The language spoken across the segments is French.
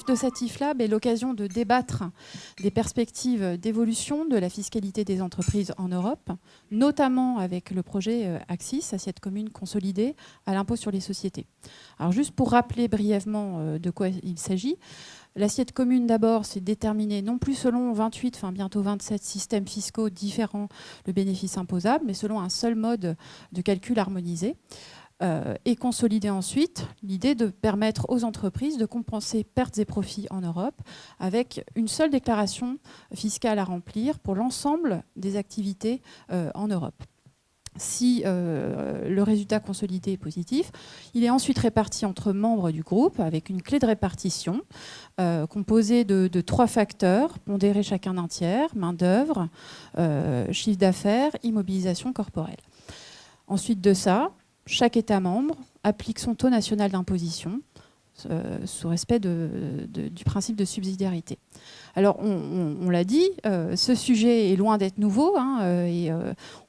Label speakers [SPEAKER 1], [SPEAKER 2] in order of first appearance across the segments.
[SPEAKER 1] de cet IFLAB est l'occasion de débattre des perspectives d'évolution de la fiscalité des entreprises en Europe, notamment avec le projet AXIS, assiette commune consolidée à l'impôt sur les sociétés. Alors juste pour rappeler brièvement de quoi il s'agit, l'assiette commune d'abord, c'est déterminé non plus selon 28, enfin bientôt 27 systèmes fiscaux différents le bénéfice imposable, mais selon un seul mode de calcul harmonisé. Et consolider ensuite l'idée de permettre aux entreprises de compenser pertes et profits en Europe avec une seule déclaration fiscale à remplir pour l'ensemble des activités en Europe. Si le résultat consolidé est positif, il est ensuite réparti entre membres du groupe avec une clé de répartition composée de 3 facteurs, pondérés chacun d'un tiers, main-d'œuvre, chiffre d'affaires, immobilisation corporelle. Ensuite de ça, chaque État membre applique son taux national d'imposition sous respect du principe de subsidiarité. Alors, on l'a dit, ce sujet est loin d'être nouveau, et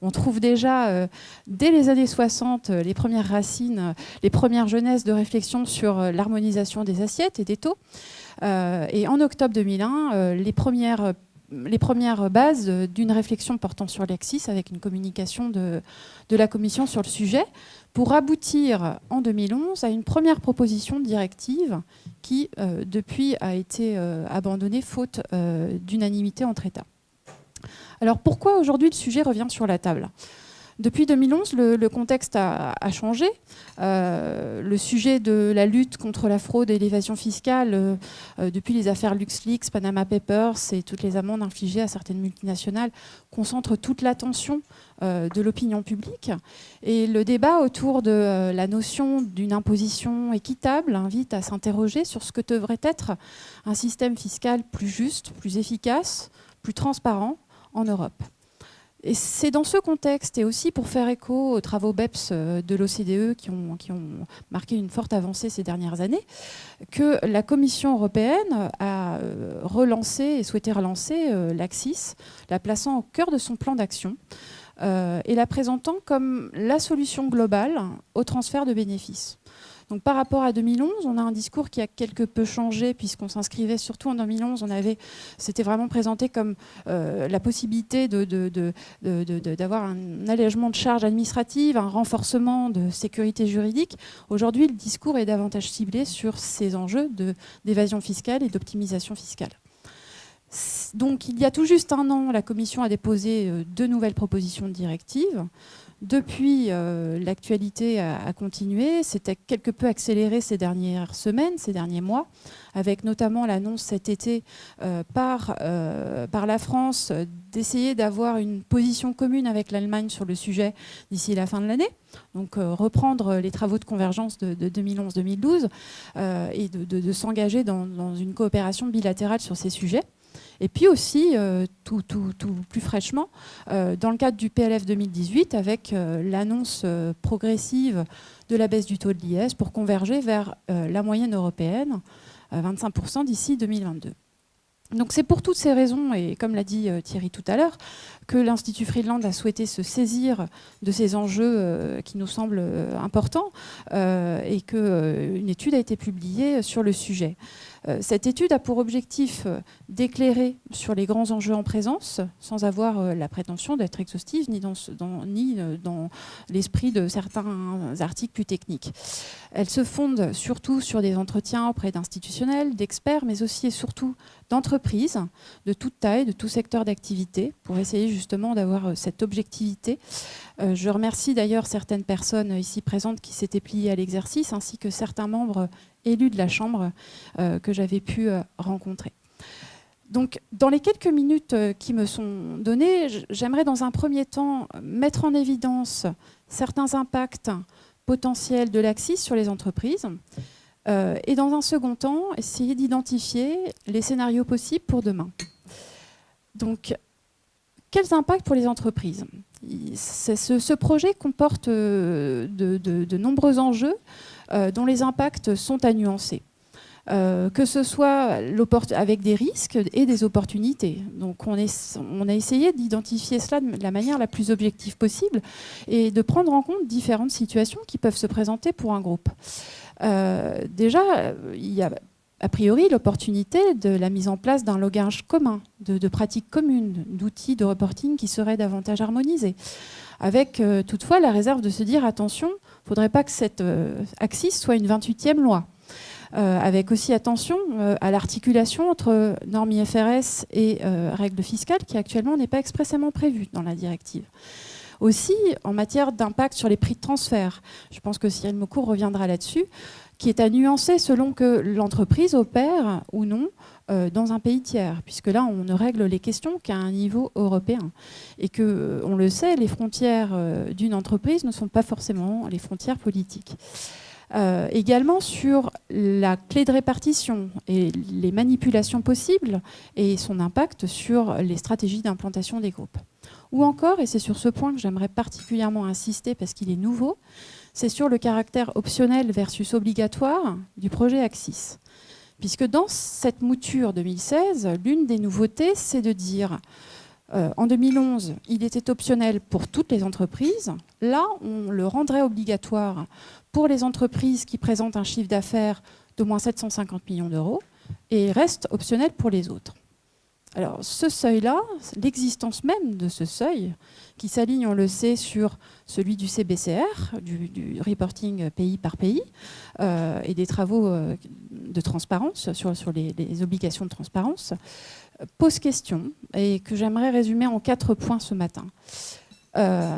[SPEAKER 1] on trouve déjà, dès les années 60, les premières racines, les premières jeunesses de réflexion sur l'harmonisation des assiettes et des taux. Et en octobre 2001, les premières bases d'une réflexion portant sur l'AXIS avec une communication de la Commission sur le sujet pour aboutir en 2011 à une première proposition de directive qui, depuis, a été abandonnée faute d'unanimité entre États. Alors pourquoi aujourd'hui le sujet revient sur la table ? Depuis 2011, le contexte a changé. Le sujet de la lutte contre la fraude et l'évasion fiscale, depuis les affaires LuxLeaks, Panama Papers et toutes les amendes infligées à certaines multinationales, concentre toute l'attention de l'opinion publique. Et le débat autour de la notion d'une imposition équitable invite à s'interroger sur ce que devrait être un système fiscal plus juste, plus efficace, plus transparent en Europe. Et c'est dans ce contexte, et aussi pour faire écho aux travaux BEPS de l'OCDE qui ont marqué une forte avancée ces dernières années, que la Commission européenne a relancé et souhaité relancer l'AXIS, la plaçant au cœur de son plan d'action et la présentant comme la solution globale au transfert de bénéfices. Donc, par rapport à 2011, on a un discours qui a quelque peu changé puisqu'on s'inscrivait surtout en 2011. C'était vraiment présenté comme la possibilité d'avoir un allègement de charges administratives, un renforcement de sécurité juridique. Aujourd'hui, le discours est davantage ciblé sur ces enjeux d'évasion fiscale et d'optimisation fiscale. Donc, il y a tout juste un an, la Commission a déposé 2 nouvelles propositions de directives. Depuis, l'actualité a continué, c'était quelque peu accéléré ces dernières semaines, ces derniers mois, avec notamment l'annonce cet été par la France d'essayer d'avoir une position commune avec l'Allemagne sur le sujet d'ici la fin de l'année. Donc reprendre les travaux de convergence de 2011-2012 et de s'engager dans une coopération bilatérale sur ces sujets. Et puis aussi, tout plus fraîchement, dans le cadre du PLF 2018, avec l'annonce progressive de la baisse du taux de l'IS pour converger vers la moyenne européenne, 25% d'ici 2022. Donc c'est pour toutes ces raisons, et comme l'a dit Thierry tout à l'heure, que l'Institut Friedland a souhaité se saisir de ces enjeux qui nous semblent importants et qu'une étude a été publiée sur le sujet. Cette étude a pour objectif d'éclairer sur les grands enjeux en présence, sans avoir la prétention d'être exhaustive, ni dans l'esprit de certains articles plus techniques. Elle se fonde surtout sur des entretiens auprès d'institutionnels, d'experts, mais aussi et surtout d'entreprises de toute taille, de tout secteur d'activité, pour essayer justement d'avoir cette objectivité. Je remercie d'ailleurs certaines personnes ici présentes qui s'étaient pliées à l'exercice, ainsi que certains membres élus de la Chambre que j'avais pu rencontrer. Donc, dans les quelques minutes qui me sont données, j'aimerais dans un premier temps mettre en évidence certains impacts potentiels de l'AXIS sur les entreprises et dans un second temps, essayer d'identifier les scénarios possibles pour demain. Donc, quels impacts pour les entreprises ? Ce projet comporte de nombreux enjeux dont les impacts sont à nuancer. Que ce soit avec des risques et des opportunités. Donc on a essayé d'identifier cela de la manière la plus objective possible et de prendre en compte différentes situations qui peuvent se présenter pour un groupe. Déjà, il y a a priori l'opportunité de la mise en place d'un langage commun, de pratiques communes, d'outils de reporting qui seraient davantage harmonisés. Avec toutefois la réserve de se dire attention, il ne faudrait pas que cette AXIS soit une 28e loi. Avec aussi attention à l'articulation entre normes IFRS et règles fiscales qui actuellement n'est pas expressément prévue dans la directive. Aussi, en matière d'impact sur les prix de transfert, je pense que Cyril Maucourt reviendra là-dessus, qui est à nuancer selon que l'entreprise opère ou non dans un pays tiers, puisque là, on ne règle les questions qu'à un niveau européen. Et que, on le sait, les frontières d'une entreprise ne sont pas forcément les frontières politiques. Également sur la clé de répartition et les manipulations possibles et son impact sur les stratégies d'implantation des groupes. Ou encore, et c'est sur ce point que j'aimerais particulièrement insister parce qu'il est nouveau, c'est sur le caractère optionnel versus obligatoire du projet AXIS. Puisque dans cette mouture 2016, l'une des nouveautés, c'est de dire en 2011, il était optionnel pour toutes les entreprises. Là, on le rendrait obligatoire pour les entreprises qui présentent un chiffre d'affaires d'au moins 750 millions d'euros et reste optionnel pour les autres. Alors ce seuil-là, l'existence même de ce seuil, qui s'aligne, on le sait, sur celui du CBCR, du reporting pays par pays, et des travaux de transparence, sur les obligations de transparence, pose question, et que j'aimerais résumer en 4 points ce matin.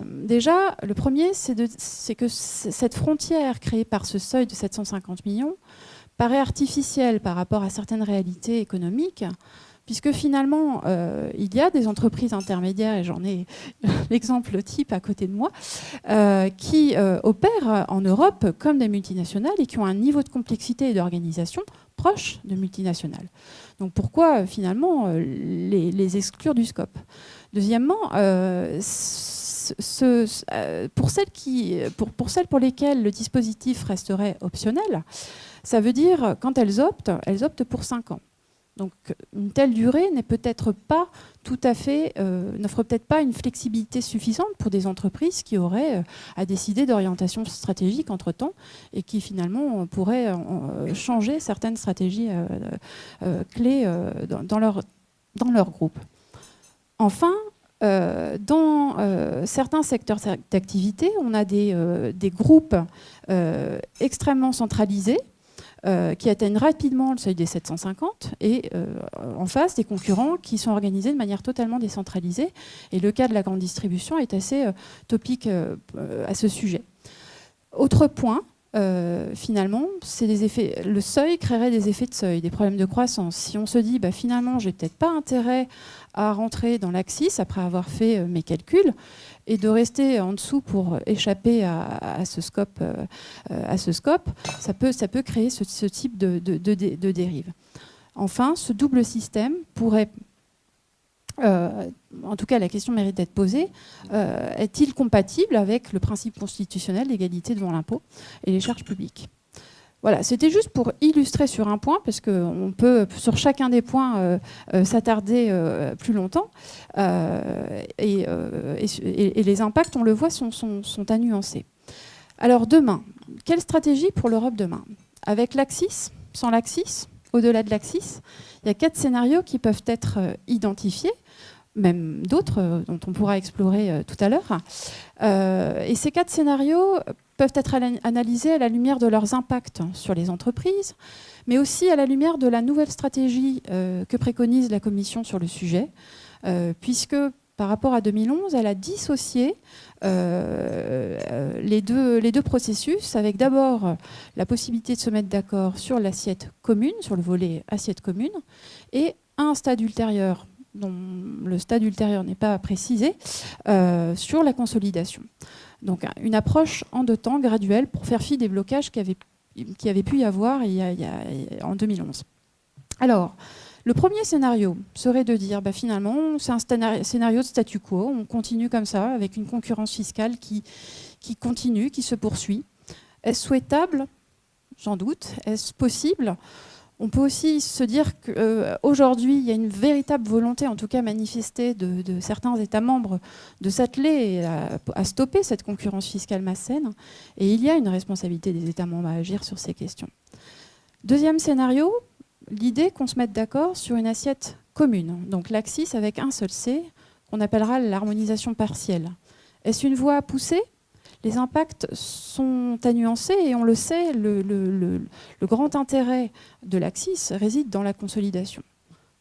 [SPEAKER 1] Déjà, le premier, c'est que cette frontière créée par ce seuil de 750 millions paraît artificielle par rapport à certaines réalités économiques, puisque finalement, il y a des entreprises intermédiaires, et j'en ai l'exemple type à côté de moi, qui opèrent en Europe comme des multinationales et qui ont un niveau de complexité et d'organisation proche de multinationales. Donc pourquoi finalement les exclure du scope? Deuxièmement, pour celles pour lesquelles le dispositif resterait optionnel, ça veut dire quand elles optent pour 5 ans. Donc une telle durée n'est peut-être pas tout à fait, n'offre peut-être pas une flexibilité suffisante pour des entreprises qui auraient à décider d'orientation stratégique entre-temps et qui finalement pourraient changer certaines stratégies clés dans leur groupe. Enfin, dans certains secteurs d'activité, on a des groupes extrêmement centralisés qui atteignent rapidement le seuil des 750 et en face des concurrents qui sont organisés de manière totalement décentralisée. Et le cas de la grande distribution est assez topique à ce sujet. Autre point, finalement, c'est le seuil créerait des effets de seuil, des problèmes de croissance. Si on se dit finalement, j'ai peut-être pas intérêt à rentrer dans l'AXIS après avoir fait mes calculs et de rester en dessous pour échapper à ce scope, ça peut créer ce type de dérive. Enfin, ce double système pourrait, en tout cas la question mérite d'être posée, est-il compatible avec le principe constitutionnel d'égalité devant l'impôt et les charges publiques ? Voilà, c'était juste pour illustrer sur un point, parce qu'on peut, sur chacun des points, s'attarder plus longtemps. Et les impacts, on le voit, sont à nuancer. Alors demain, quelle stratégie pour l'Europe demain? Avec l'AXIS, sans l'AXIS, au-delà de l'AXIS, il y a 4 scénarios qui peuvent être identifiés, même d'autres dont on pourra explorer tout à l'heure. Et ces 4 scénarios peuvent être analysés à la lumière de leurs impacts sur les entreprises, mais aussi à la lumière de la nouvelle stratégie que préconise la Commission sur le sujet, puisque par rapport à 2011, elle a dissocié les deux processus, avec d'abord la possibilité de se mettre d'accord sur l'assiette commune, sur le volet assiette commune, et à un stade ultérieur, dont le stade ultérieur n'est pas précisé, sur la consolidation. Donc une approche en 2 temps, graduelle, pour faire fi des blocages qui avaient pu y avoir en 2011. Alors, le premier scénario serait de dire, finalement, c'est un scénario de statu quo, on continue comme ça, avec une concurrence fiscale qui continue, qui se poursuit. Est-ce souhaitable? J'en doute. Est-ce possible? On peut aussi se dire qu'aujourd'hui, il y a une véritable volonté, en tout cas manifestée, de certains États membres de s'atteler à stopper cette concurrence fiscale malsaine. Et il y a une responsabilité des États membres à agir sur ces questions. Deuxième scénario, l'idée qu'on se mette d'accord sur une assiette commune, donc l'ACCIS avec un seul C, qu'on appellera l'harmonisation partielle. Est-ce une voie à pousser ? Les impacts sont à nuancer et on le sait, le grand intérêt de l'ACCIS réside dans la consolidation.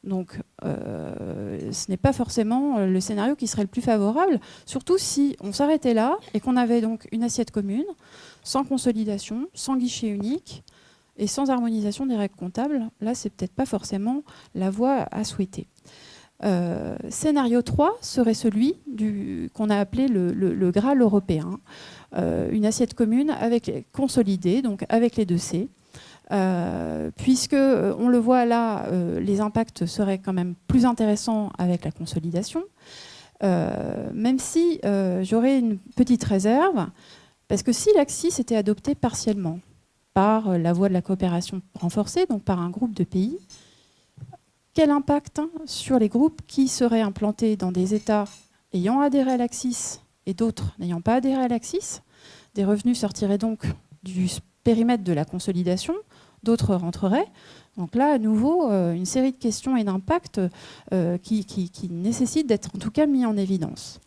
[SPEAKER 1] Donc ce n'est pas forcément le scénario qui serait le plus favorable, surtout si on s'arrêtait là et qu'on avait donc une assiette commune, sans consolidation, sans guichet unique et sans harmonisation des règles comptables. Là, c'est peut-être pas forcément la voie à souhaiter. Scénario 3 serait celui qu'on a appelé le Graal européen, une assiette commune consolidée, donc avec les 2 C. Puisque, on le voit là, les impacts seraient quand même plus intéressants avec la consolidation, même si j'aurais une petite réserve, parce que si l'ACCIS était adopté partiellement par la voie de la coopération renforcée, donc par un groupe de pays, quel impact sur les groupes qui seraient implantés dans des États ayant adhéré à l'ACCIS et d'autres n'ayant pas adhéré à l'ACCIS? Des revenus sortiraient donc du périmètre de la consolidation, d'autres rentreraient. Donc là, à nouveau, une série de questions et d'impacts qui nécessitent d'être en tout cas mis en évidence.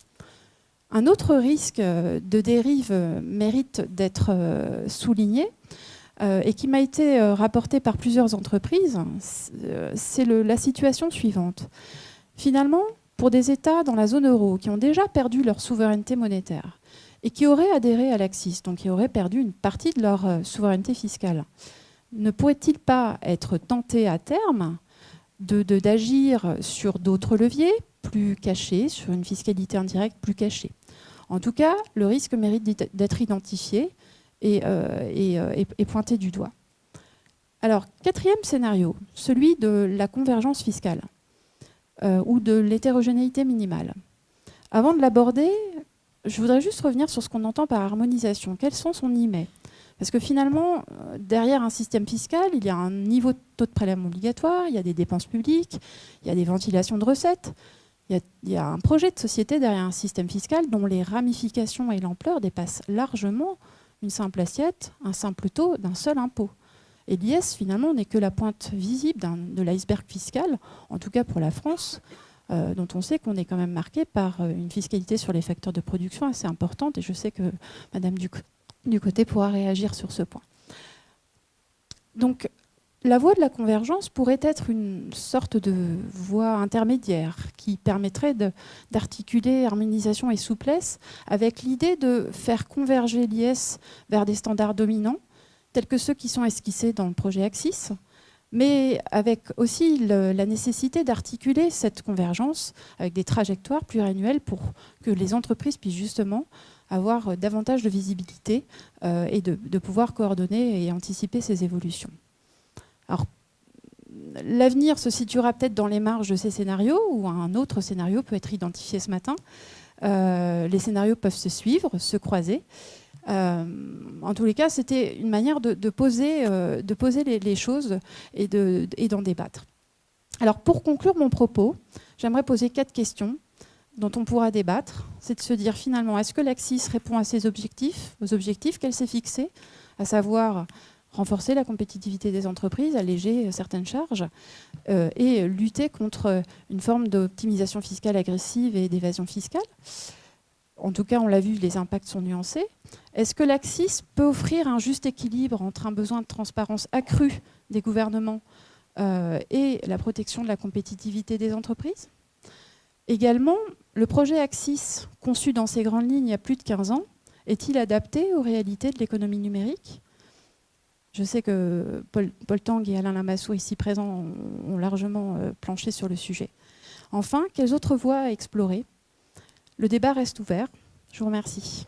[SPEAKER 1] Un autre risque de dérive mérite d'être souligné et qui m'a été rapporté par plusieurs entreprises, c'est la situation suivante. Finalement, pour des États dans la zone euro qui ont déjà perdu leur souveraineté monétaire et qui auraient adhéré à l'ACCIS, donc qui auraient perdu une partie de leur souveraineté fiscale, ne pourrait-il pas être tenté à terme d'agir sur d'autres leviers plus cachés, sur une fiscalité indirecte plus cachée? En tout cas, le risque mérite d'être identifié et pointé du doigt. Alors, 4e scénario, celui de la convergence fiscale ou de l'hétérogénéité minimale. Avant de l'aborder, je voudrais juste revenir sur ce qu'on entend par harmonisation. Quel sens on y met? Parce que finalement, derrière un système fiscal, il y a un niveau de taux de prélèvement obligatoire, il y a des dépenses publiques, il y a des ventilations de recettes, il y a un projet de société derrière un système fiscal dont les ramifications et l'ampleur dépassent largement une simple assiette, un simple taux d'un seul impôt. Et l'IS, finalement, n'est que la pointe visible de l'iceberg fiscal, en tout cas pour la France, dont on sait qu'on est quand même marqué par une fiscalité sur les facteurs de production assez importante. Et je sais que Madame Ducoté pourra réagir sur ce point. Donc, la voie de la convergence pourrait être une sorte de voie intermédiaire qui permettrait d'articuler harmonisation et souplesse avec l'idée de faire converger l'IS vers des standards dominants, tels que ceux qui sont esquissés dans le projet ACCIS, mais avec aussi la nécessité d'articuler cette convergence avec des trajectoires pluriannuelles pour que les entreprises puissent justement avoir davantage de visibilité et de pouvoir coordonner et anticiper ces évolutions. Alors, l'avenir se situera peut-être dans les marges de ces scénarios, ou un autre scénario peut être identifié ce matin. Les scénarios peuvent se suivre, se croiser. En tous les cas, c'était une manière de poser les choses et d'en débattre. Alors, pour conclure mon propos, j'aimerais poser 4 questions dont on pourra débattre. C'est de se dire finalement, est-ce que l'ACCIS répond à ses objectifs, aux objectifs qu'elle s'est fixés, à savoir renforcer la compétitivité des entreprises, alléger certaines charges et lutter contre une forme d'optimisation fiscale agressive et d'évasion fiscale. En tout cas, on l'a vu, les impacts sont nuancés. Est-ce que l'ACCIS peut offrir un juste équilibre entre un besoin de transparence accrue des gouvernements et la protection de la compétitivité des entreprises? Également, le projet ACCIS, conçu dans ses grandes lignes il y a plus de 15 ans, est-il adapté aux réalités de l'économie numérique? Je sais que Paul Tang et Alain Lamassoure, ici présents, ont largement planché sur le sujet. Enfin, quelles autres voies à explorer? Le débat reste ouvert. Je vous remercie.